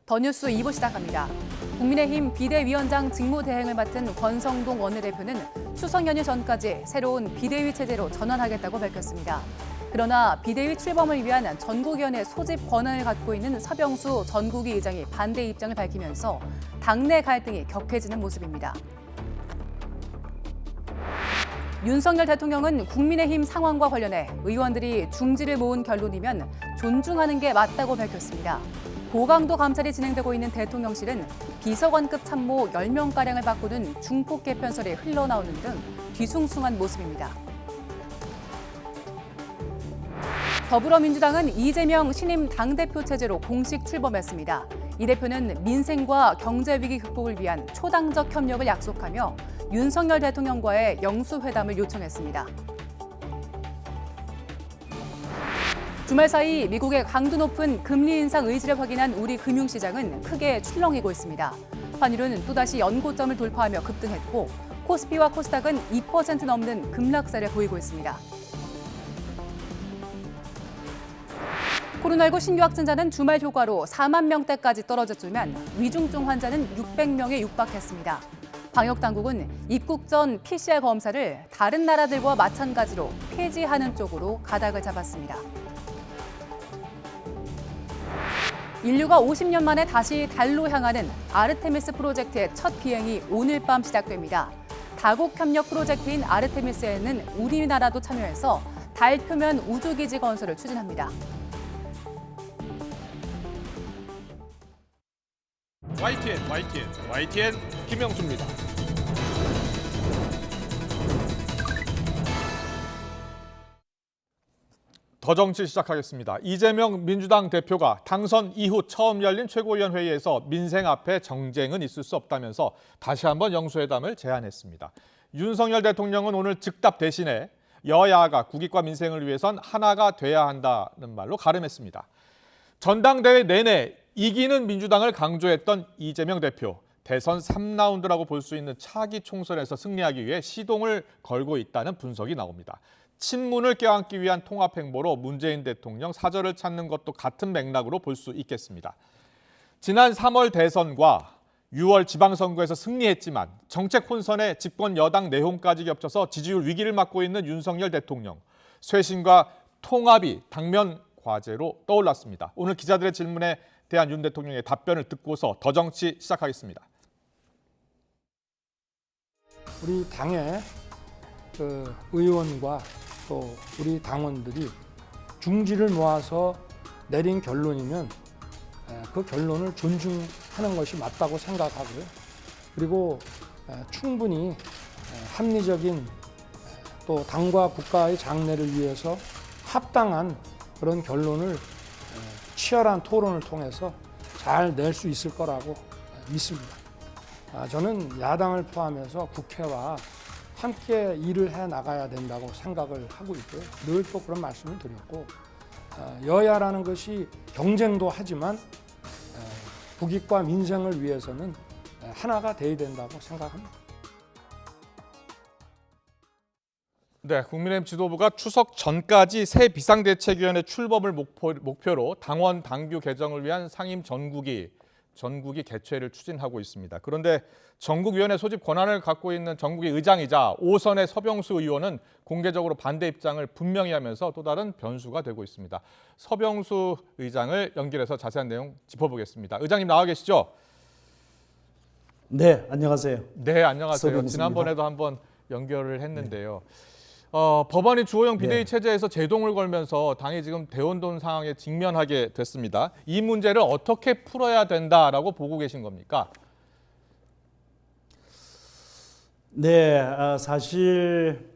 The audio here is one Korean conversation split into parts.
더 뉴스 2부 시작합니다. 국민의힘 비대위원장 직무대행을 맡은 권성동 원내대표는 추석 연휴 전까지 새로운 비대위 체제로 전환하겠다고 밝혔습니다. 그러나 비대위 출범을 위한 전국위원회 소집 권한을 갖고 있는 서병수 전국위 의장이 반대 입장을 밝히면서 당내 갈등이 격해지는 모습입니다. 윤석열 대통령은 국민의힘 상황과 관련해 의원들이 중지를 모은 결론이면 존중하는 게 맞다고 밝혔습니다. 고강도 감찰이 진행되고 있는 대통령실은 비서관급 참모 10명가량을 바꾸는 중폭 개편설이 흘러나오는 등 뒤숭숭한 모습입니다. 더불어민주당은 이재명 신임 당대표 체제로 공식 출범했습니다. 이 대표는 민생과 경제 위기 극복을 위한 초당적 협력을 약속하며 윤석열 대통령과의 영수회담을 요청했습니다. 주말 사이 미국의 강도 높은 금리 인상 의지를 확인한 우리 금융시장은 크게 출렁이고 있습니다. 환율은 또다시 연고점을 돌파하며 급등했고 코스피와 코스닥은 2% 넘는 급락세를 보이고 있습니다. 코로나19 신규 확진자는 주말 효과로 4만 명대까지 떨어졌지만 위중증 환자는 600명에 육박했습니다. 방역당국은 입국 전 PCR 검사를 다른 나라들과 마찬가지로 폐지하는 쪽으로 가닥을 잡았습니다. 인류가 50년 만에 다시 달로 향하는 아르테미스 프로젝트의 첫 비행이 오늘 밤 시작됩니다. 다국 협력 프로젝트인 아르테미스에는 우리나라도 참여해서 달 표면 우주기지 건설을 추진합니다. YTN 김영수입니다. 더 정치 시작하겠습니다. 이재명 민주당 대표가 당선 이후 처음 열린 최고위원회의에서 민생 앞에 정쟁은 있을 수 없다면서 다시 한번 영수회담을 제안했습니다. 윤석열 대통령은 오늘 즉답 대신에 여야가 국익과 민생을 위해선 하나가 돼야 한다는 말로 가름했습니다. 전당대회 내내 이기는 민주당을 강조했던 이재명 대표, 대선 3라운드라고 볼 수 있는 차기 총선에서 승리하기 위해 시동을 걸고 있다는 분석이 나옵니다. 친문을 껴안기 위한 통합 행보로 문재인 대통령 사절을 찾는 것도 같은 맥락으로 볼 수 있겠습니다. 지난 3월 대선과 6월 지방선거에서 승리했지만 정책 혼선에 집권 여당 내홍까지 겹쳐서 지지율 위기를 맞고 있는 윤석열 대통령. 쇄신과 통합이 당면 과제로 떠올랐습니다. 오늘 기자들의 질문에 대한 윤 대통령의 답변을 듣고서 더 정치 시작하겠습니다. 우리 당의 의원과 또 우리 당원들이 중지를 모아서 내린 결론이면 그 결론을 존중하는 것이 맞다고 생각하고요. 그리고 충분히 합리적인 또 당과 국가의 장래를 위해서 합당한 그런 결론을 치열한 토론을 통해서 잘 낼 수 있을 거라고 믿습니다. 저는 야당을 포함해서 국회와 함께 일을 해 나가야 된다고 생각을 하고 있고요. 늘 또 그런 말씀을 드렸고 여야라는 것이 경쟁도 하지만 국익과 민생을 위해서는 하나가 돼야 된다고 생각합니다. 네, 국민의힘 지도부가 추석 전까지 새 비상대책위원회 출범을 목표로 당원 당규 개정을 위한 상임 전국위 개최를 추진하고 있습니다. 그런데 전국위원회 소집 권한을 갖고 있는 전국위 의장이자 5선의 서병수 의원은 공개적으로 반대 입장을 분명히 하면서 또 다른 변수가 되고 있습니다. 서병수 의장을 연결해서 자세한 내용 짚어보겠습니다. 의장님 나와 계시죠? 네, 안녕하세요. 네, 안녕하세요. 서병수입니다. 지난번에도 한번 연결을 했는데요. 법안이 주호영 비대위 체제에서 제동을 걸면서 당이 지금 대혼돈 상황에 직면하게 됐습니다. 이 문제를 어떻게 풀어야 된다라고 보고 계신 겁니까? 네, 사실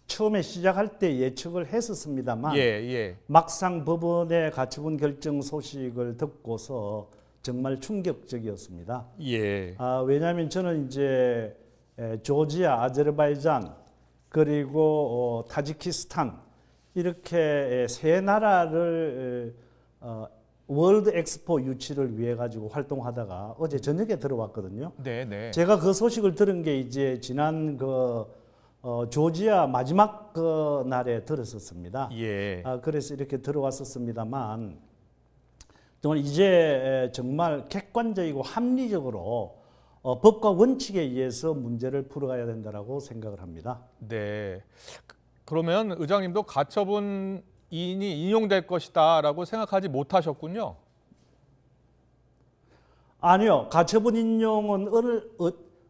처음에 시작할 때 예측을 했었습니다만 막상 법원의 가처분 결정 소식을 듣고서 정말 충격적이었습니다. 왜냐하면 저는 이제 조지아, 아제르바이잔 그리고 타지키스탄 이렇게 세 나라를 월드 엑스포 유치를 위해 가지고 활동하다가 어제 저녁에 들어왔거든요. 네. 제가 그 소식을 들은 게 이제 지난 조지아 마지막 날에 들었었습니다. 그래서 이렇게 들어왔었습니다만 저는 이제 정말 객관적이고 합리적으로 법과 원칙에 의해서 문제를 풀어가야 된다라고 생각을 합니다. 네. 그러면 의장님도 가처분 이인이 인용될 것이다라고 생각하지 못하셨군요. 아니요. 가처분 인용은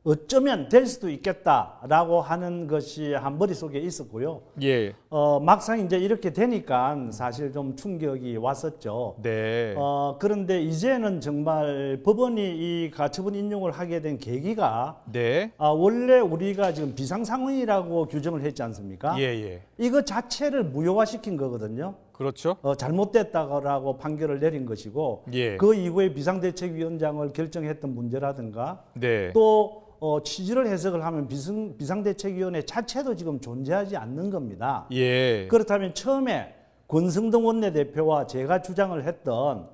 어쩌면 될 수도 있겠다라고 하는 것이 한 머릿속에 있었고요. 예. 막상 이제 이렇게 되니까 사실 좀 충격이 왔었죠. 네. 그런데 이제는 정말 법원이 이 가처분 인용을 하게 된 계기가 네. 원래 우리가 지금 비상상황이라고 규정을 했지 않습니까? 예, 예. 이거 자체를 무효화시킨 거거든요. 그렇죠. 잘못됐다고 판결을 내린 것이고 예. 그 이후에 비상대책위원장을 결정했던 문제라든가 네. 또 취지를 해석을 하면 비상대책위원회 자체도 지금 존재하지 않는 겁니다. 예. 그렇다면 처음에 권성동 원내대표와 제가 주장을 했던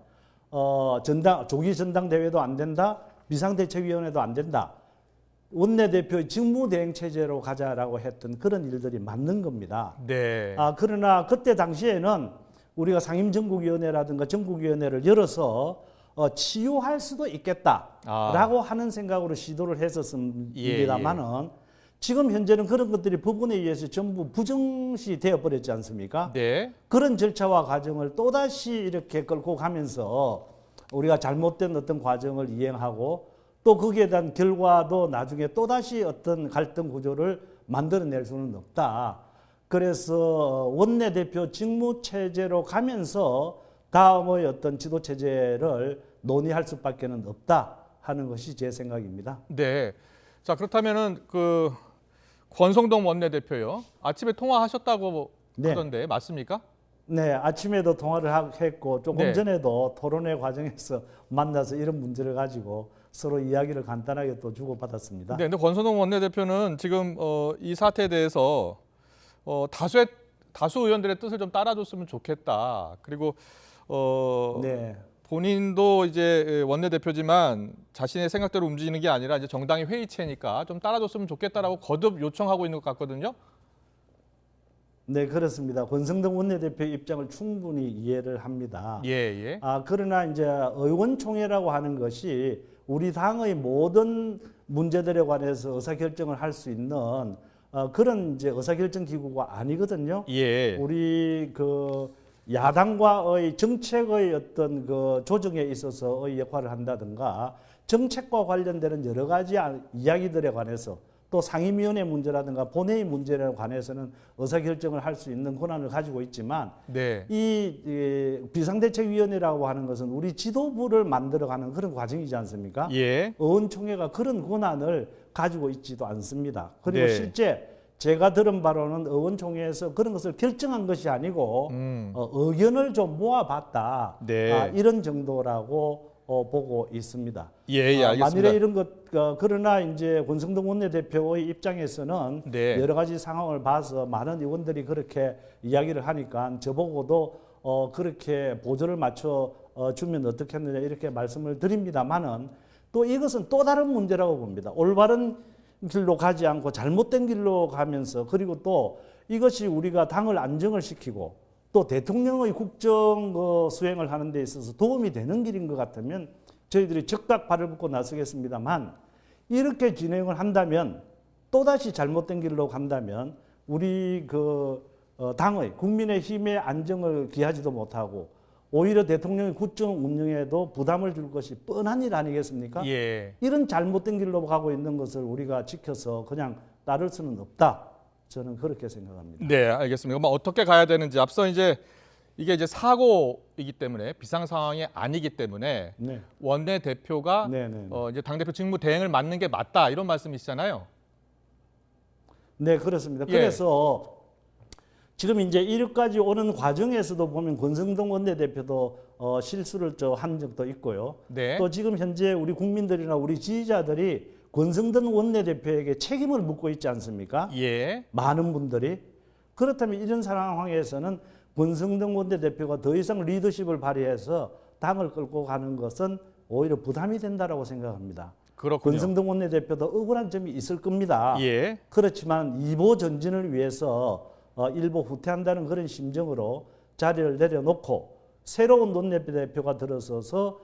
조기 전당대회도 안 된다, 비상대책위원회도 안 된다, 원내대표의 직무대행체제로 가자라고 했던 그런 일들이 맞는 겁니다. 네. 그러나 그때 당시에는 우리가 상임전국위원회라든가 전국위원회를 열어서 치유할 수도 있겠다라고 하는 생각으로 시도를 했었습니다만은 지금 현재는 그런 것들이 법원에 의해서 전부 부정시 되어 버렸지 않습니까? 네. 그런 절차와 과정을 또다시 이렇게 끌고 가면서 우리가 잘못된 어떤 과정을 이행하고 또 거기에 대한 결과도 나중에 또다시 어떤 갈등 구조를 만들어낼 수는 없다. 그래서 원내대표 직무체제로 가면서 다음의 어떤 지도체제를 논의할 수밖에는 없다 하는 것이 제 생각입니다. 네. 자, 그렇다면은 그 권성동 원내대표요. 아침에 통화하셨다고 네. 하던데 맞습니까? 네, 아침에도 통화를 했고 조금 네. 전에도 토론회 과정에서 만나서 이런 문제를 가지고 서로 이야기를 간단하게 또 주고받았습니다. 네, 근데 권성동 원내대표는 지금 이 사태에 대해서 다수 의원들의 뜻을 좀 따라줬으면 좋겠다. 그리고 네. 본인도 이제 원내대표지만 자신의 생각대로 움직이는 게 아니라 이제 정당의 회의체니까 좀 따라줬으면 좋겠다라고 거듭 요청하고 있는 것 같거든요. 네, 그렇습니다. 권성동 원내대표의 입장을 충분히 이해를 합니다. 예, 예. 그러나 이제 의원총회라고 하는 것이 우리 당의 모든 문제들에 관해서 의사결정을 할 수 있는 그런 이제 의사결정 기구가 아니거든요. 예. 우리 그 야당과의 정책의 어떤 그 조정에 있어서의 역할을 한다든가 정책과 관련되는 여러 가지 이야기들에 관해서 또 상임위원회 문제라든가 본회의 문제에 관해서는 의사결정을 할 수 있는 권한을 가지고 있지만 네. 이 비상대책위원회라고 하는 것은 우리 지도부를 만들어가는 그런 과정이지 않습니까? 예. 의원총회가 그런 권한을 가지고 있지도 않습니다. 그리고 네. 실제 제가 들은 바로는 의원총회에서 그런 것을 결정한 것이 아니고 의견을 좀 모아봤다. 네. 이런 정도라고 보고 있습니다. 예, 알겠습니다. 만일에 이런 것 그러나 이제 권성동 원내대표의 입장에서는 네. 여러 가지 상황을 봐서 많은 의원들이 그렇게 이야기를 하니까 저보고도 그렇게 보조를 맞춰 주면 어떻겠느냐 이렇게 말씀을 드립니다만은 또 이것은 또 다른 문제라고 봅니다. 올바른 길로 가지 않고 잘못된 길로 가면서 그리고 또 이것이 우리가 당을 안정을 시키고 또 대통령의 국정 수행을 하는 데 있어서 도움이 되는 길인 것 같으면 저희들이 적극 발을 붙고 나서겠습니다만 이렇게 진행을 한다면 또다시 잘못된 길로 간다면 우리 당의 국민의 힘의 안정을 기하지도 못하고 오히려 대통령의 국정 운영에도 부담을 줄 것이 뻔한 일 아니겠습니까? 예. 이런 잘못된 길로 가고 있는 것을 우리가 지켜서 그냥 따를 수는 없다. 저는 그렇게 생각합니다. 네, 알겠습니다. 그럼 어떻게 가야 되는지 앞서 이제 이게 이제 사고이기 때문에 비상 상황이 아니기 때문에 네. 원내 대표가 네. 이제 당 대표 직무 대행을 맡는 게 맞다 이런 말씀이시잖아요. 네, 그렇습니다. 예. 그래서 지금 이제 이렇게까지 오는 과정에서도 보면 권성동 원내대표도 실수를 한 적도 있고요. 네. 또 지금 현재 우리 국민들이나 우리 지지자들이 권성동 원내대표에게 책임을 묻고 있지 않습니까? 예. 많은 분들이. 그렇다면 이런 상황에서는 권성동 원내대표가 더 이상 리더십을 발휘해서 당을 끌고 가는 것은 오히려 부담이 된다라고 생각합니다. 그렇군요. 권성동 원내대표도 억울한 점이 있을 겁니다. 예. 그렇지만 2보 전진을 위해서 일부 후퇴한다는 그런 심정으로 자리를 내려놓고 새로운 원내대표가 들어서서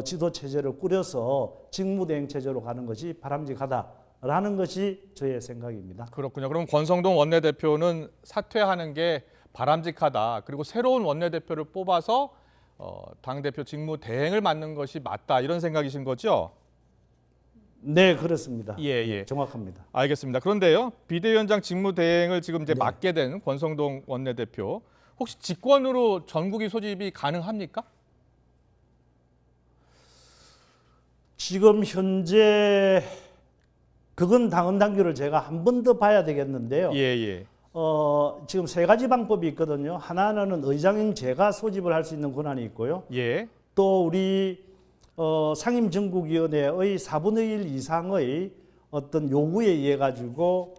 지도 체제를 꾸려서 직무대행 체제로 가는 것이 바람직하다라는 것이 저의 생각입니다. 그렇군요. 그럼 권성동 원내대표는 사퇴하는 게 바람직하다. 그리고 새로운 원내대표를 뽑아서 당대표 직무 대행을 맡는 것이 맞다. 이런 생각이신 거죠? 네, 그렇습니다. 예. 정확합니다. 알겠습니다. 그런데요, 비대위원장 직무 대행을 지금 이제 네. 맡게 된 권성동 원내대표, 혹시 직권으로 전국위 소집이 가능합니까? 지금 현재 그건 당헌 당규를 제가 한 번 더 봐야 되겠는데요. 예. 지금 세 가지 방법이 있거든요. 하나는 의장인 제가 소집을 할 수 있는 권한이 있고요. 예. 또 우리 상임정국위원회의 4분의 1 이상의 어떤 요구에 의해 가지고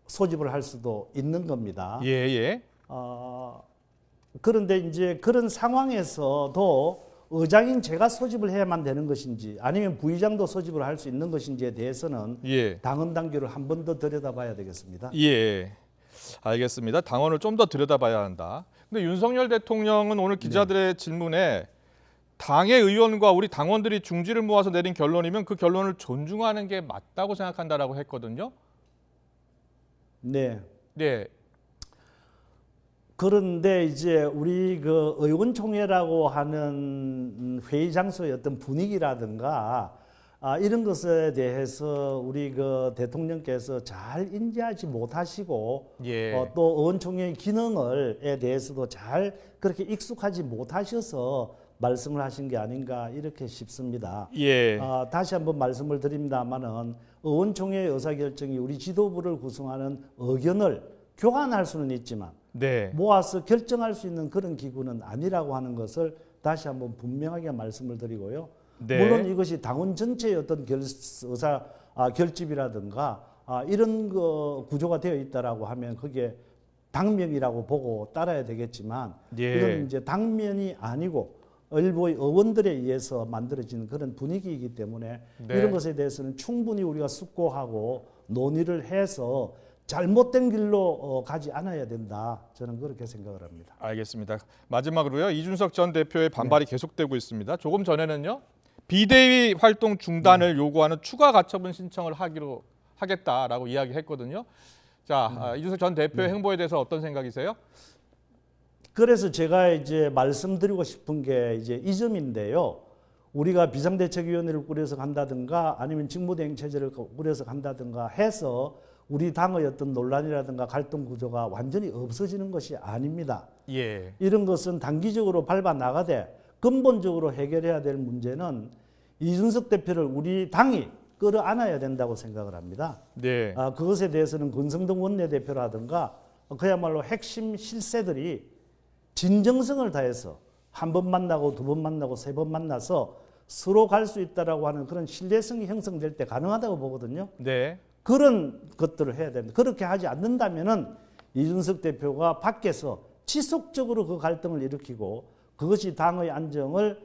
소집을 할 수도 있는 겁니다. 예. 그런데 이제 그런 상황에서도 의장인 제가 소집을 해야만 되는 것인지 아니면 부의장도 소집을 할 수 있는 것인지에 대해서는 예. 당헌 당규를 한 번 더 들여다봐야 되겠습니다. 예. 알겠습니다. 당원을 좀 더 들여다봐야 한다. 근데 윤석열 대통령은 오늘 기자들의 질문에 당의 의원과 우리 당원들이 중지를 모아서 내린 결론이면 그 결론을 존중하는 게 맞다고 생각한다라고 했거든요. 네. 네. 그런데 이제 우리 그 의원총회라고 하는 회의 장소의 어떤 분위기라든가 이런 것에 대해서 우리 그 대통령께서 잘 인지하지 못하시고 예. 또 의원총회의 기능을에 대해서도 잘 그렇게 익숙하지 못하셔서 말씀을 하신 게 아닌가 이렇게 싶습니다. 예. 다시 한번 말씀을 드립니다만은 의원총회의 의사결정이 우리 지도부를 구성하는 의견을 교환할 수는 있지만 네. 모아서 결정할 수 있는 그런 기구는 아니라고 하는 것을 다시 한번 분명하게 말씀을 드리고요. 네. 물론 이것이 당원 전체의 어떤 결집이라든가 이런 거 구조가 되어 있다라고 하면 그게 당면이라고 보고 따라야 되겠지만 예. 이건 이제 당면이 아니고 일부의 의원들에 의해서 만들어지는 그런 분위기이기 때문에 네. 이런 것에 대해서는 충분히 우리가 숙고하고 논의를 해서 잘못된 길로 가지 않아야 된다. 저는 그렇게 생각을 합니다. 알겠습니다. 마지막으로요. 이준석 전 대표의 반발이 계속되고 있습니다. 조금 전에는요. 비대위 활동 중단을 요구하는 추가 가처분 신청을 하겠다라고 이야기했거든요. 자, 이준석 전 대표의 행보에 대해서 어떤 생각이세요? 그래서 제가 이제 말씀드리고 싶은 게 이제 이 점인데요. 우리가 비상대책위원회를 꾸려서 간다든가 아니면 직무대행 체제를 꾸려서 간다든가 해서 우리 당의 어떤 논란이라든가 갈등 구조가 완전히 없어지는 것이 아닙니다. 예. 이런 것은 단기적으로 밟아 나가되 근본적으로 해결해야 될 문제는 이준석 대표를 우리 당이 끌어안아야 된다고 생각을 합니다. 네. 그것에 대해서는 권성동 원내대표라든가 그야말로 핵심 실세들이 진정성을 다해서 한 번 만나고 두 번 만나고 세 번 만나서 서로 갈 수 있다라고 하는 그런 신뢰성이 형성될 때 가능하다고 보거든요. 네. 그런 것들을 해야 됩니다. 그렇게 하지 않는다면은 이준석 대표가 밖에서 지속적으로 그 갈등을 일으키고 그것이 당의 안정을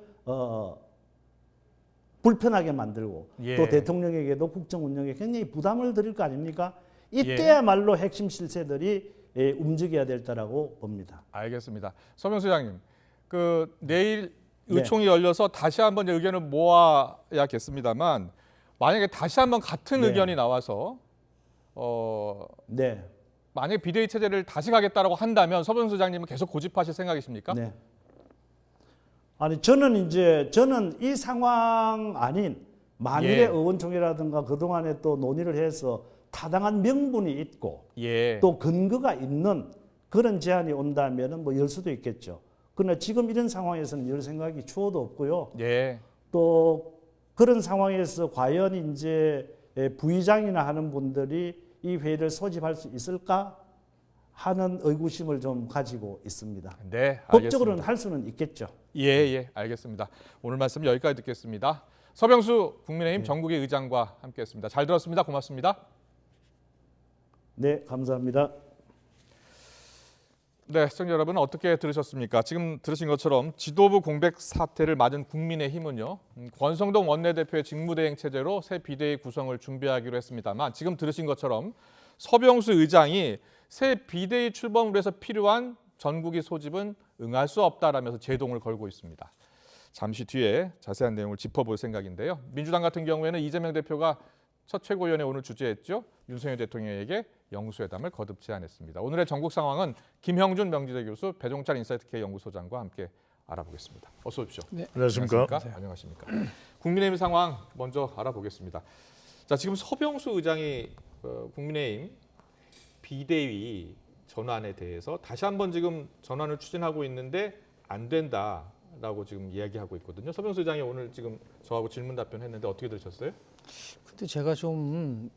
불편하게 만들고 예. 또 대통령에게도 국정 운영에 굉장히 부담을 드릴 거 아닙니까? 이때야말로 핵심 실세들이 움직여야 될 때라고 봅니다. 알겠습니다. 서명수 장님, 그 내일 네. 의총이 열려서 다시 한번 이제 의견을 모아야겠습니다만 만약에 다시 한번 같은 네. 의견이 나와서 네. 만약에 비대위 체제를 다시 가겠다라고 한다면 서명수 장님은 계속 고집하실 생각이십니까? 네. 아니 저는 이 상황 아닌 만일의 예. 의원총회라든가 그동안에 또 논의를 해서 타당한 명분이 있고 예. 또 근거가 있는 그런 제안이 온다면은 뭐 열 수도 있겠죠. 그러나 지금 이런 상황에서는 열 생각이 추호도 없고요. 예. 또 그런 상황에서 과연 이제 부의장이나 하는 분들이 이 회의를 소집할 수 있을까 하는 의구심을 좀 가지고 있습니다. 네, 알겠습니다. 법적으로는 할 수는 있겠죠. 예, 알겠습니다. 오늘 말씀 여기까지 듣겠습니다. 서병수 국민의힘 전국의 의장과 함께했습니다. 잘 들었습니다. 고맙습니다. 네, 감사합니다. 네, 시청자 여러분 어떻게 들으셨습니까? 지금 들으신 것처럼 지도부 공백 사태를 맞은 국민의힘은요. 권성동 원내대표의 직무대행 체제로 새 비대위 구성을 준비하기로 했습니다만 지금 들으신 것처럼 서병수 의장이 새 비대위 출범을 위해서 필요한 전국위 소집은 응할 수 없다라면서 제동을 걸고 있습니다. 잠시 뒤에 자세한 내용을 짚어볼 생각인데요. 민주당 같은 경우에는 이재명 대표가 첫 최고위원회 오늘 주재했죠. 윤석열 대통령에게 영수회담을 거듭 제안했습니다. 오늘의 전국 상황은 김형준 명지대 교수, 배종찬 인사이트K 연구소장과 함께 알아보겠습니다. 어서 오십시오. 네. 안녕하십니까. 안녕하십니까. 국민의힘 상황 먼저 알아보겠습니다. 자, 지금 서병수 의장이 국민의힘 비대위 전환에 대해서 다시 한번 지금 전환을 추진하고 있는데 안 된다라고 지금 이야기하고 있거든요. 서병수 의장이 오늘 지금 저하고 질문 답변했는데 어떻게 들으셨어요? 근데 제가 좀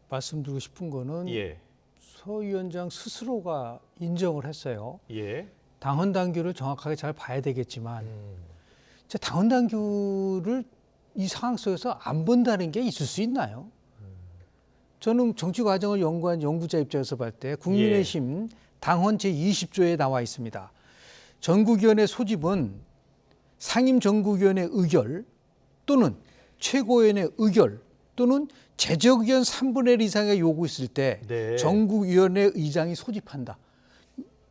말씀드리고 싶은 거는 예, 서 위원장 스스로가 인정을 했어요. 예, 당헌 당규를 정확하게 잘 봐야 되겠지만 당헌 당규를 이 상황 속에서 안 본다는 게 있을 수 있나요? 저는 정치 과정을 연구한 연구자 입장에서 볼 때 국민의힘 당헌 제20조에 나와 있습니다. 전국위원회 소집은 상임 전국위원회 의결 또는 최고위원회 의결 또는 제적의원 3분의 1 이상의 요구 있을 때 네. 전국위원회 의장이 소집한다.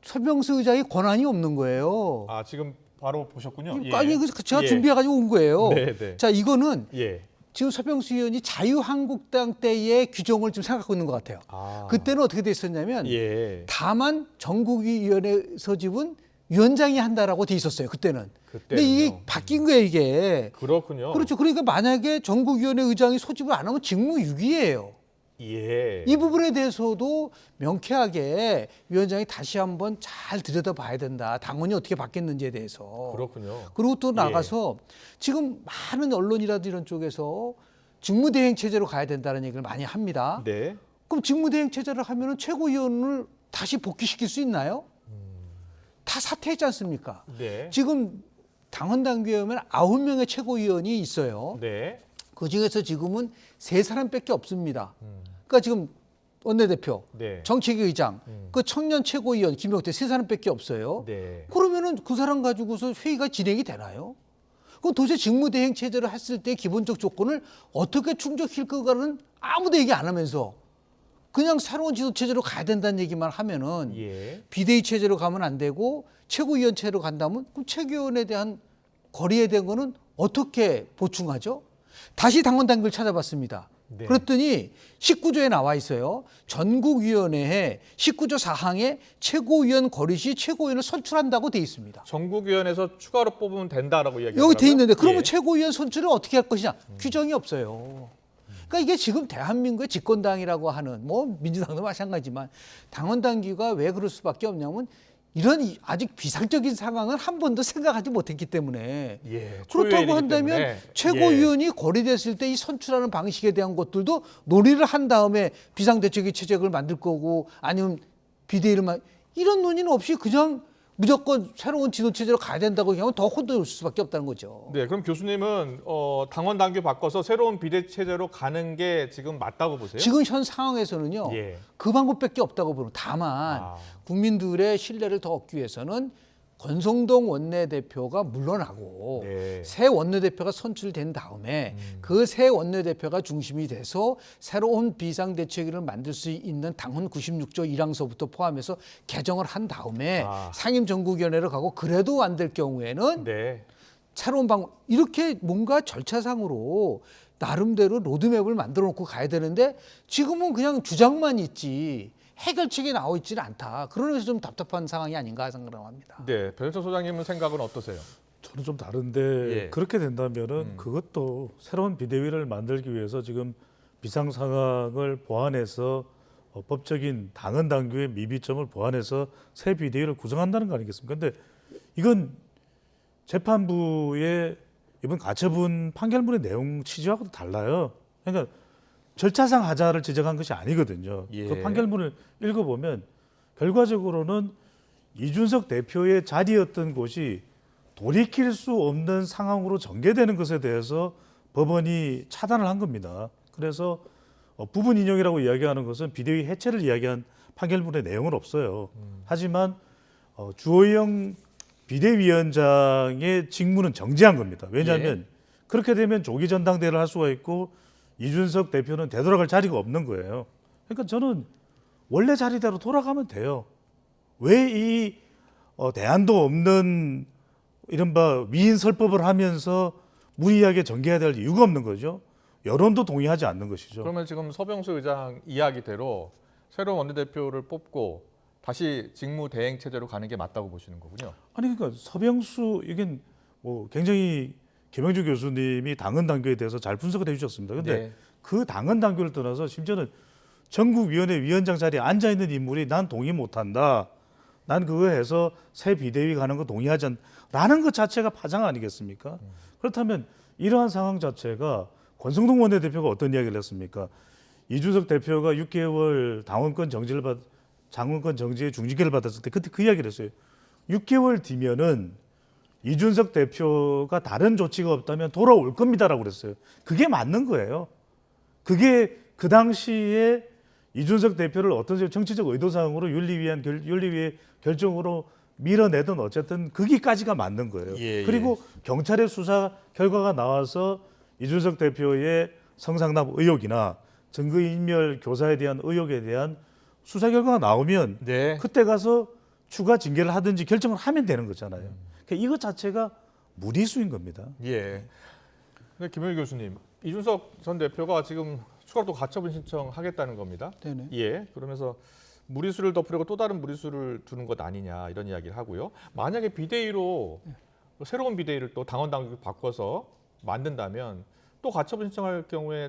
서병수 의장이 권한이 없는 거예요. 아, 지금 바로 보셨군요. 아니, 제가 준비해가지고 온 거예요. 네, 네. 자, 이거는 예. 지금 서병수 의원이 자유한국당 때의 규정을 지금 생각하고 있는 것 같아요. 아. 그때는 어떻게 됐었냐면 예. 다만 전국위원회 소집은 위원장이 한다라고 돼 있었어요. 그때는. 근데 이게 그때는요. 바뀐 거예요, 이게. 그렇군요. 그렇죠. 그러니까 만약에 전국위원회 의장이 소집을 안 하면 직무유기예요. 예. 이 부분에 대해서도 명쾌하게 위원장이 다시 한번 잘 들여다봐야 된다. 당원이 어떻게 바뀌었는지에 대해서. 그렇군요. 그리고 또 나가서 지금 많은 언론이라도 이런 쪽에서 직무대행 체제로 가야 된다는 얘기를 많이 합니다. 네. 그럼 직무대행 체제를 하면은 최고위원을 다시 복귀시킬 수 있나요? 다 사퇴했지 않습니까? 네. 지금 당헌 당규에 보면 9명의 최고위원이 있어요. 네. 그 중에서 지금은 3사람밖에 없습니다. 그러니까 지금 원내대표, 네. 정책위 의장, 그 청년 최고위원 김용태 3사람밖에 없어요. 네. 그러면은 그 사람 가지고서 회의가 진행이 되나요? 그럼 도대체 직무대행 체제를 했을 때 기본적 조건을 어떻게 충족시킬 거가는 아무도 얘기 안 하면서 그냥 새로운 지도 체제로 가야 된다는 얘기만 하면은 예. 비대위 체제로 가면 안 되고 최고위원 체제로 간다면 그럼 최고위원에 대한 거리에 대한 거는 어떻게 보충하죠? 다시 당헌 당규를 찾아봤습니다. 네. 그랬더니 19조에 나와 있어요. 전국위원회에 19조 4항에 최고위원 거리 시 최고위원을 선출한다고 돼 있습니다. 전국위원회에서 추가로 뽑으면 된다라고 이야기하더라고요. 여기 돼 있는데 그러면 예. 최고위원 선출을 어떻게 할 것이냐? 규정이 없어요. 그러니까 이게 지금 대한민국의 집권당이라고 하는 뭐 민주당도 마찬가지지만 당헌 당규가 왜 그럴 수밖에 없냐면 이런 아직 비상적인 상황은 한 번도 생각하지 못했기 때문에 예. 그렇다고 초유일이기 한다면 때문에. 최고위원이 거리됐을 때 이 선출하는 방식에 대한 것들도 논의를 한 다음에 비상대책위 체제를 만들 거고 아니면 비대위를 이런 논의는 없이 그냥 무조건 새로운 지도체제로 가야 된다고 하면 더 혼돈이 올 수밖에 없다는 거죠. 네, 그럼 교수님은 당원 당규 바꿔서 새로운 비대 체제로 가는 게 지금 맞다고 보세요? 지금 현 상황에서는요. 예. 그 방법밖에 없다고 보는. 다만 아. 국민들의 신뢰를 더 얻기 위해서는 권성동 원내대표가 물러나고 네. 새 원내대표가 선출된 다음에 그 새 원내대표가 중심이 돼서 새로운 비상대책위를 만들 수 있는 당헌 96조 1항서부터 포함해서 개정을 한 다음에 아. 상임전국위원회로 가고 그래도 안 될 경우에는 네. 새로운 방법 이렇게 뭔가 절차상으로 나름대로 로드맵을 만들어 놓고 가야 되는데 지금은 그냥 주장만 있지 해결책이 나와 있지는 않다. 그러면서 좀 답답한 상황이 아닌가 생각합니다. 네, 변호사 소장님은 생각은 어떠세요? 저는 좀 다른데 예. 그렇게 된다면은 그것도 새로운 비대위를 만들기 위해서 지금 비상 상황을 보완해서 법적인 당헌 당규의 미비점을 보완해서 새 비대위를 구성한다는 거 아니겠습니까? 근데 이건 재판부의 이번 가처분 판결문의 내용 취지하고도 달라요. 그러니까 절차상 하자를 지적한 것이 아니거든요. 예. 그 판결문을 읽어보면 결과적으로는 이준석 대표의 자리였던 곳이 돌이킬 수 없는 상황으로 전개되는 것에 대해서 법원이 차단을 한 겁니다. 그래서 부분 인용이라고 이야기하는 것은 비대위 해체를 이야기한 판결문의 내용은 없어요. 하지만 주호영 비대위원장의 직무는 정지한 겁니다. 왜냐하면 그렇게 되면 조기 전당대회를 할 수가 있고 이준석 대표는 되돌아갈 자리가 없는 거예요. 그러니까 저는 원래 자리대로 돌아가면 돼요. 왜 이 대안도 없는 이른바 위인설법을 하면서 무리하게 전개해야 될 이유가 없는 거죠. 여론도 동의하지 않는 것이죠. 그러면 지금 서병수 의장 이야기대로 새로운 원내대표를 뽑고 다시 직무대행 체제로 가는 게 맞다고 보시는 거군요. 아니 그러니까 서병수 이게 뭐 굉장히 김영주 교수님이 당헌 당규에 대해서 잘 분석을 해주셨습니다. 그런데 네. 그 당헌 당규를 떠나서 심지어는 전국위원회 위원장 자리에 앉아 있는 인물이 난 동의 못한다. 난 그거 해서 새 비대위 가는 거 동의하지 않라는 것 자체가 파장 아니겠습니까? 그렇다면 이러한 상황 자체가 권성동 원내대표가 어떤 이야기를 했습니까? 이준석 대표가 6개월 당원권 정지를 장원권 정지의 중징계를 받았을 때 그때 그 이야기를 했어요. 6개월 뒤면은 이준석 대표가 다른 조치가 없다면 돌아올 겁니다라고 그랬어요. 그게 맞는 거예요. 그게 그 당시에 이준석 대표를 어떤 정치적 의도사항으로 윤리위의 결정으로 밀어내든 어쨌든 거기까지가 맞는 거예요. 예, 그리고 경찰의 수사 결과가 나와서 이준석 대표의 성상납 의혹이나 증거인멸 교사에 대한 의혹에 대한 수사 결과가 나오면 네. 그때 가서 추가 징계를 하든지 결정을 하면 되는 거잖아요. 그러니까 이것 자체가 무리수인 겁니다. 예. 근데 김영일 교수님, 이준석 전 대표가 지금 추가로 가처분 신청하겠다는 겁니다. 네네. 예. 그러면서 무리수를 덮으려고 또 다른 무리수를 두는 것 아니냐 이런 이야기를 하고요. 만약에 비대위로 새로운 비대위를 또 당원 당규를 바꿔서 만든다면 또 가처분 신청할 경우에